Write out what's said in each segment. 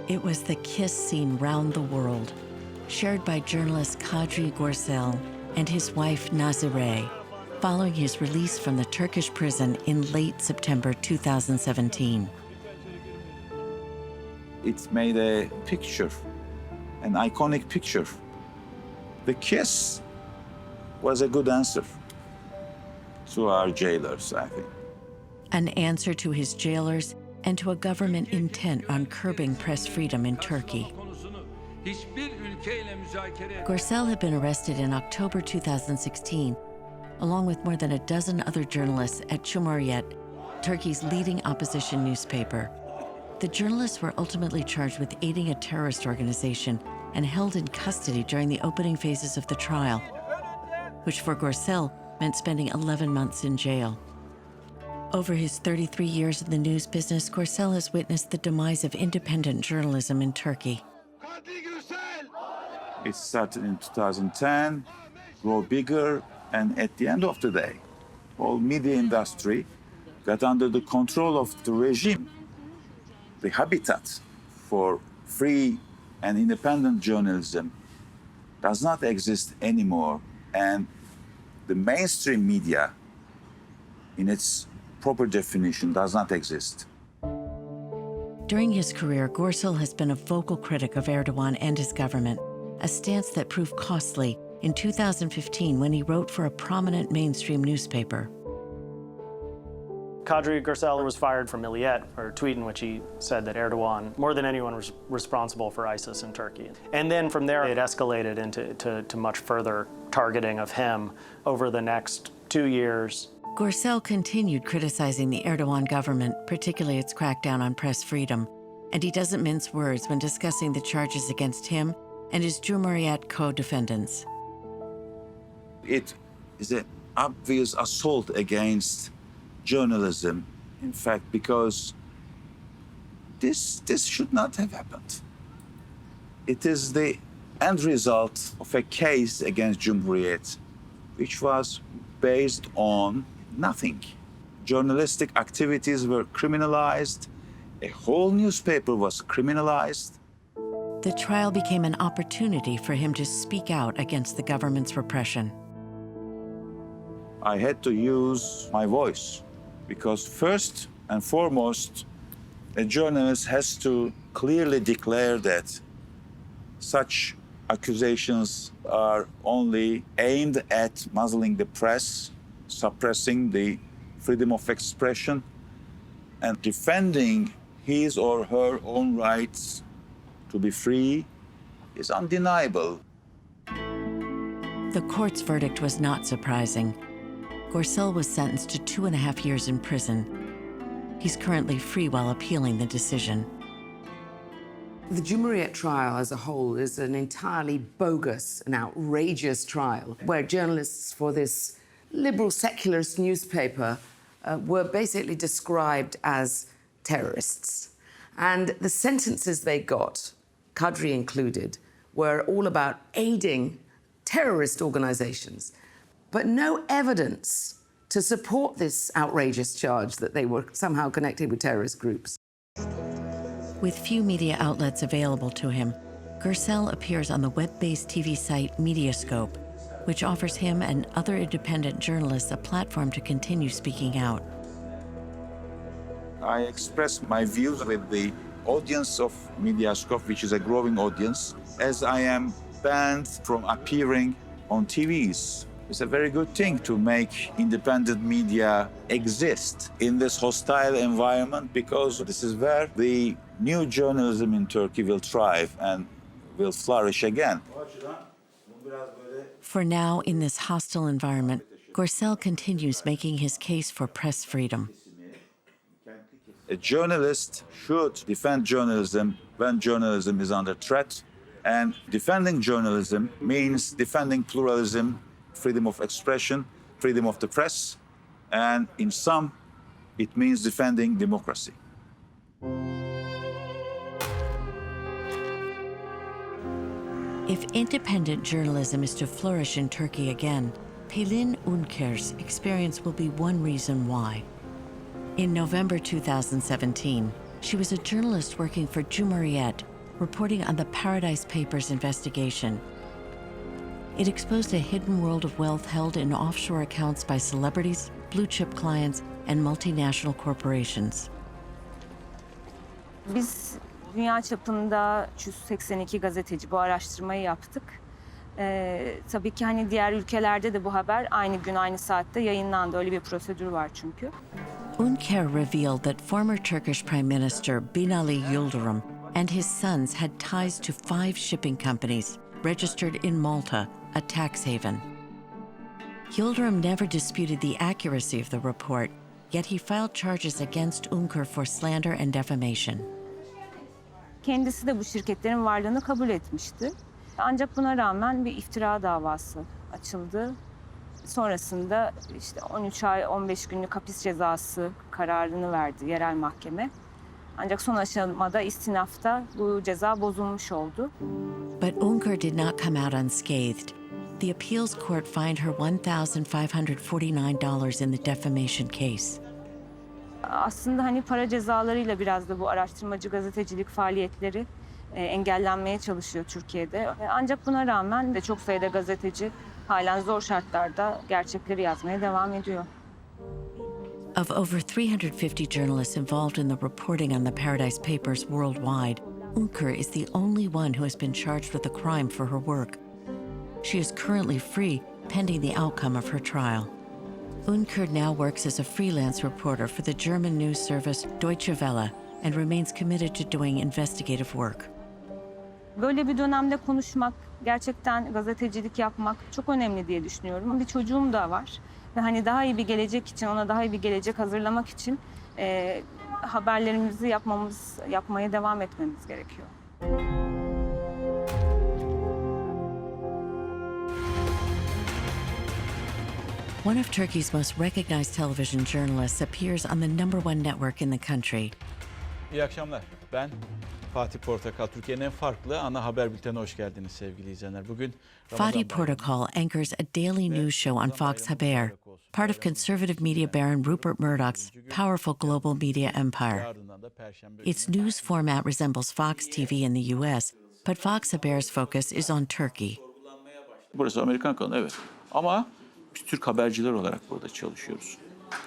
It was the kiss seen round the world, shared by journalist Kadri Görsel and his wife Nazire, following his release from the Turkish prison in late September 2017. It made a picture, an iconic picture. The kiss was a good answer to our jailers, I think. An answer to his jailers and to a government intent on curbing press freedom in Turkey. Görsel had been arrested in October 2016, along with more than a dozen other journalists at Cumhuriyet, Turkey's leading opposition newspaper. The journalists were ultimately charged with aiding a terrorist organization and held in custody during the opening phases of the trial, which for Görsel meant spending 11 months in jail. Over his 33 years in the news business, Görsel has witnessed the demise of independent journalism in Turkey. It started in 2010, grew bigger, and at the end of the day, whole media industry got under the control of the regime. The habitat for free and independent journalism does not exist anymore, and the mainstream media, in its proper definition, does not exist. During his career, Görsel has been a vocal critic of Erdogan and his government, a stance that proved costly in 2015 when he wrote for a prominent mainstream newspaper. Kadri Görsel was fired from Milliyet, or a tweet in which he said that Erdogan, more than anyone, was responsible for ISIS in Turkey. And then from there, it escalated into much further targeting of him over the next 2 years. Görsel continued criticizing the Erdogan government, particularly its crackdown on press freedom, and he doesn't mince words when discussing the charges against him and his Cumhuriyet co-defendants. It is an obvious assault against journalism, in fact, because this should not have happened. It is the end result of a case against Cumhuriyet, which was based on nothing. Journalistic activities were criminalized. A whole newspaper was criminalized. The trial became an opportunity for him to speak out against the government's repression. I had to use my voice because first and foremost, a journalist has to clearly declare that such accusations are only aimed at muzzling the press, suppressing the freedom of expression, and defending his or her own rights to be free is undeniable. The court's verdict was not surprising. Görsel was sentenced to 2.5 years in prison. He's currently free while appealing the decision. The Cumhuriyet trial as a whole is an entirely bogus and outrageous trial where journalists for this liberal secularist newspaper were basically described as terrorists. And the sentences they got, Kadri included, were all about aiding terrorist organizations, but no evidence to support this outrageous charge that they were somehow connected with terrorist groups. With few media outlets available to him, Görsel appears on the web-based TV site Mediascope, which offers him and other independent journalists a platform to continue speaking out. I express my views with the audience of Mediascope, which is a growing audience, as I am banned from appearing on TVs. It's a very good thing to make independent media exist in this hostile environment, because this is where the new journalism in Turkey will thrive and will flourish again. For now, in this hostile environment, Görsel continues making his case for press freedom. A journalist should defend journalism when journalism is under threat, and defending journalism means defending pluralism, freedom of expression, freedom of the press, and in sum, it means defending democracy. If independent journalism is to flourish in Turkey again, Pelin Ünker's experience will be one reason why. In November 2017, she was a journalist working for Cumhuriyet reporting on the Paradise Papers investigation. It exposed a hidden world of wealth held in offshore accounts by celebrities, blue-chip clients, and multinational corporations. Biz dünya çapında 382 gazeteci bu araştırmayı yaptık. Tabii ki hani diğer ülkelerde de bu haber aynı gün aynı saatte yayınlandı. Öyle bir prosedür var çünkü. Ünker revealed that former Turkish Prime Minister Binali Yildirim and his sons had ties to 5 shipping companies registered in Malta, a tax haven. Yildirim never disputed the accuracy of the report, yet he filed charges against Ünker for slander and defamation. Kendisi de bu şirketlerin varlığını kabul etmişti. Ancak buna rağmen bir iftira davası açıldı. Sonrasında işte 13 ay 15 günlük hapis cezası kararını verdi yerel mahkeme. Ancak son aşamada istinafta bu ceza bozulmuş oldu. But Ünker did not come out unscathed. The appeals court fined her $1,549 in the defamation case. Aslında hani para cezalarıyla biraz da bu araştırmacı gazetecilik faaliyetleri engellenmeye çalışıyor Türkiye'de. Ancak buna rağmen de çok sayıda gazeteci halen zor şartlarda gerçekleri yazmaya devam ediyor. Of over 350 journalists involved in the reporting on the Paradise Papers worldwide, Ünker is the only one who has been charged with a crime for her work. She is currently free, pending the outcome of her trial. Ünker now works as a freelance reporter for the German news service Deutsche Welle and remains committed to doing investigative work. Böyle bir dönemde konuşmak, gerçekten gazetecilik yapmak çok önemli diye düşünüyorum. Bir çocuğum da var ve hani daha iyi bir gelecek için, ona daha iyi bir gelecek hazırlamak için haberlerimizi yapmaya devam etmemiz gerekiyor. One of Turkey's most recognized television journalists appears on the #1 network in the country. İyi akşamlar. Ben Fatih Portakal. Türkiye'nin en farklı ana haber bültenine hoş geldiniz sevgili izleyenler. Bugün Fatih Portakal anchors a daily news show on Fox Haber, part of conservative media baron Rupert Murdoch's powerful global media empire. Its news format resembles Fox TV in the US, but Fox Haber's focus is on Turkey. Burası Amerikan kanalı, evet. Ama biz Türk haberciler olarak burada çalışıyoruz.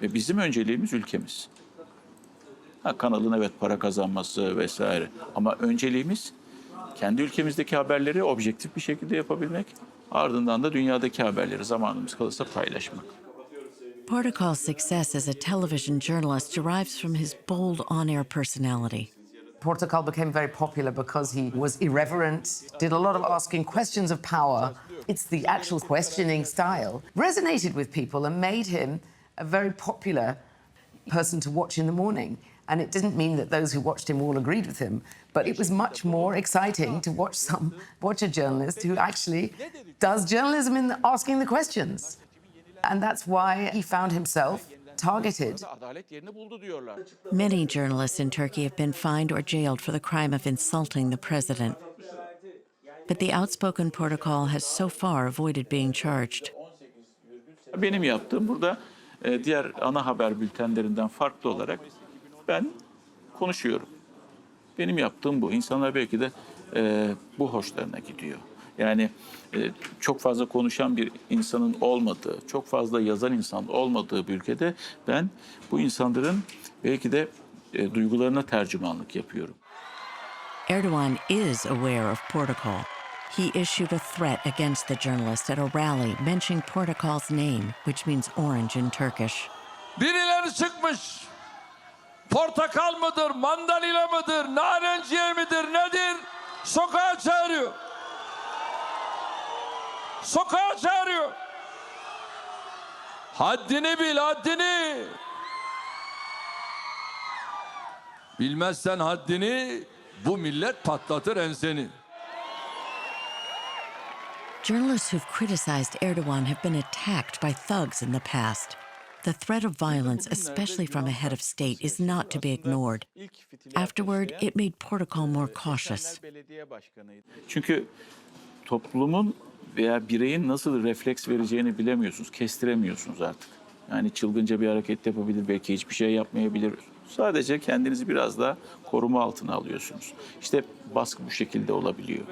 Ve bizim önceliğimiz ülkemiz. Kanalın evet para kazanması vesaire. Ama önceliğimiz kendi ülkemizdeki haberleri objektif bir şekilde yapabilmek. Ardından da dünyadaki haberleri zamanımız kalırsa paylaşmak. Portakal's success as a television journalist derives from his bold on-air personality. Portakal became very popular because he was irreverent, did a lot of asking questions of power. It's the actual questioning style resonated with people and made him a very popular person to watch in the morning. And it didn't mean that those who watched him all agreed with him, but it was much more exciting to watch a journalist who actually does journalism in asking the questions. And that's why he found himself targeted. Many journalists in Turkey have been fined or jailed for the crime of insulting the president. But the outspoken Portakal has so far avoided being charged. Benim yaptığım burada diğer ana haber bültenlerinden farklı olarak ben konuşuyorum. Benim yaptığım bu. İnsanlar belki de bu hoşlarına gidiyor. Yani çok fazla konuşan bir insanın olmadığı, çok fazla yazan insan olmadığı bir ülkede ben bu insanların belki de duygularına tercümanlık yapıyorum. Erdogan is aware of Portakal. He issued a threat against the journalist at a rally mentioning Portakal's name, which means orange in Turkish. Birileri çıkmış. Portakal mıdır, mandalina mıdır, narenciye midir, nedir? Sokağa çağırıyor. Sokağa çağırıyor. Haddini bil, haddini. Bilmezsen haddini, bu millet patlatır enseni. Journalists who've criticized Erdogan have been attacked by thugs in the past. The threat of violence, especially from a head of state, is not to be ignored. Afterward, it made Portakal more cautious. Çünkü toplumun veya bireyin nasıl refleks vereceğini bilemiyorsunuz, kestiremiyorsunuz artık. Yani çılgınca bir hareket yapabilir, belki hiçbir şey yapmayabilir. Sadece kendinizi biraz da koruma altına alıyorsunuz. İşte baskı bu şekilde olabiliyor.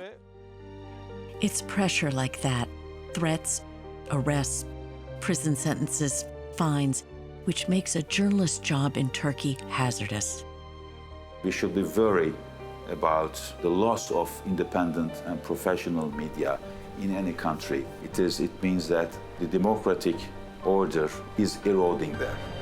It's pressure like that, threats, arrests, prison sentences, fines, which makes a journalist's job in Turkey hazardous. We should be worried about the loss of independent and professional media in any country. It means that the democratic order is eroding there.